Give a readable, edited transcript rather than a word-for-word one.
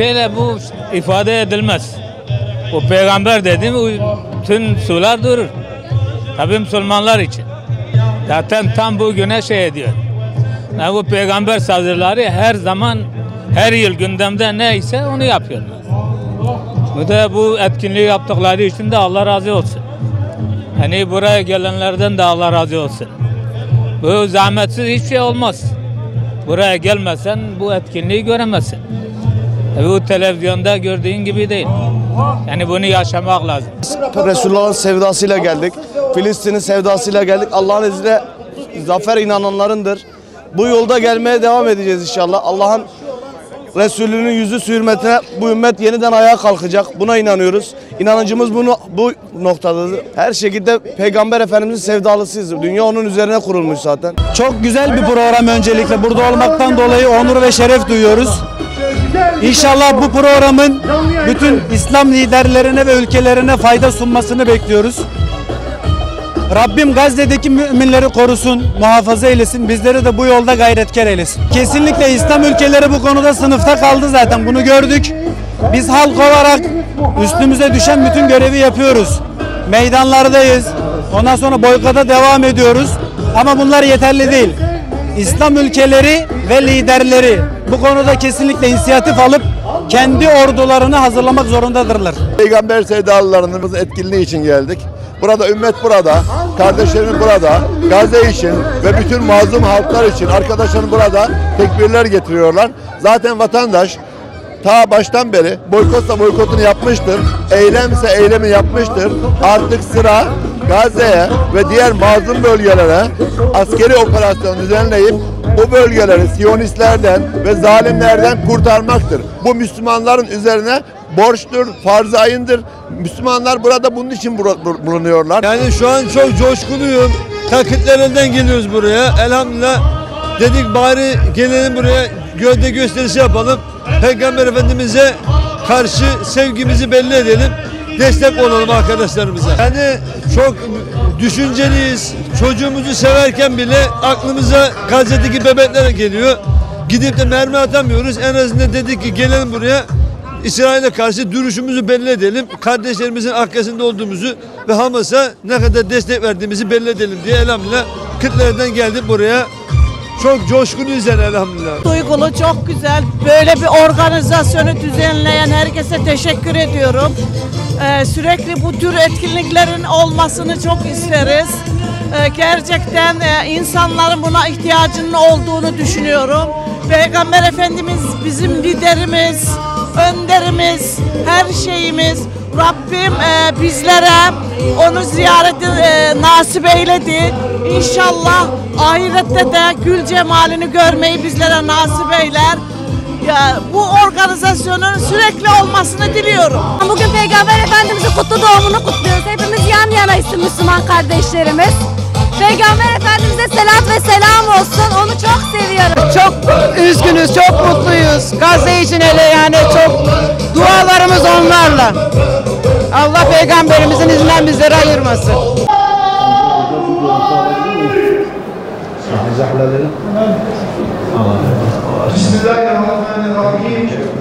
şeyle bu ifade edilmez. O peygamber dediğim tüm sular durur. Tabi Müslümanlar için. Zaten tam bugüne şey ediyor. Yani bu peygamber saldırıları her zaman, her yıl gündemde neyse onu yapıyorlar. Bu da bu etkinliği yaptıkları için de Allah razı olsun. Hani buraya gelenlerden de Allah razı olsun. Bu zahmetsiz hiçbir şey olmaz. Buraya gelmesen bu etkinliği göremezsin. Bu televizyonda gördüğün gibi değil. Yani bunu yaşamak lazım. Resulullah'ın sevdasıyla geldik. Filistin'in sevdasıyla geldik. Allah'ın izniyle zafer inananlarındır. Bu yolda gelmeye devam edeceğiz inşallah. Allah'ın Resulünün yüzü hürmetine bu ümmet yeniden ayağa kalkacak. Buna inanıyoruz. İnancımız bu noktadadır. Her şekilde Peygamber Efendimiz'in sevdalısıyız. Dünya onun üzerine kurulmuş zaten. Çok güzel bir program öncelikle. Burada olmaktan dolayı onur ve şeref duyuyoruz. İnşallah bu programın bütün İslam liderlerine ve ülkelerine fayda sunmasını bekliyoruz. Rabbim Gazze'deki müminleri korusun, muhafaza eylesin, bizleri de bu yolda gayretkar eylesin. Kesinlikle İslam ülkeleri bu konuda sınıfta kaldı zaten, bunu gördük. Biz halk olarak üstümüze düşen bütün görevi yapıyoruz. Meydanlardayız, ondan sonra boykota devam ediyoruz. Ama bunlar yeterli değil. İslam ülkeleri ve liderleri bu konuda kesinlikle inisiyatif alıp kendi ordularını hazırlamak zorundadırlar. Peygamber sevdalılarımızın etkinliği için geldik. Burada ümmet burada, kardeşlerim burada, Gazze için ve bütün mazlum halklar için arkadaşlarım burada tekbirler getiriyorlar. Zaten vatandaş ta baştan beri boykotsa boykotunu yapmıştır, eylemse eylemi yapmıştır. Artık sıra Gazze'ye ve diğer mazlum bölgelere askeri operasyon düzenleyip bu bölgeleri Siyonistlerden ve zalimlerden kurtarmaktır. Bu Müslümanların üzerine borçtur, farz-ı ayındır. Müslümanlar burada bunun için bulunuyorlar. Yani şu an çok coşkuluyum. Takitlerinden geliyoruz buraya. Elhamdülillah dedik bari gelelim buraya, gövde gösterisi yapalım. Peygamber Efendimiz'e karşı sevgimizi belli edelim. Destek olalım arkadaşlarımıza. Yani çok düşünceliyiz. Çocuğumuzu severken bile aklımıza Gazze'deki bebekler geliyor. Gidip de mermi atamıyoruz. En azından dedik ki gelelim buraya. İsrail'e karşı duruşumuzu belli edelim. Kardeşlerimizin arkasında olduğumuzu ve Hamas'a ne kadar destek verdiğimizi belli edelim diye elhamdülillah Kırklareli'den geldim buraya. Çok coşkuluyuz elhamdülillah. Duygulu, çok güzel. Böyle bir organizasyonu düzenleyen herkese teşekkür ediyorum. Sürekli bu tür etkinliklerin olmasını çok isteriz. Gerçekten insanların buna ihtiyacının olduğunu düşünüyorum. Peygamber Efendimiz bizim liderimiz, önderimiz, her şeyimiz. Rabbim bizlere onu ziyareti nasip eyledi. İnşallah ahirette de gül cemalini görmeyi bizlere nasip eyler. Bu organizasyonun sürekli olmasını diliyorum. Bugün Peygamber Efendimiz'in kutlu doğumunu kutluyoruz. Hepimiz yan yanayız Müslüman kardeşlerimiz. Peygamber Efendimiz'e selat ve selam olsun. Onu çok seviyorum. Çok üzgünüz, çok mutluyuz. Gazze için hele yani çok dualarımız onlarla. Allah Peygamberimizin izinden bizleri ayırmasın. Bismillahirrahmanirrahim.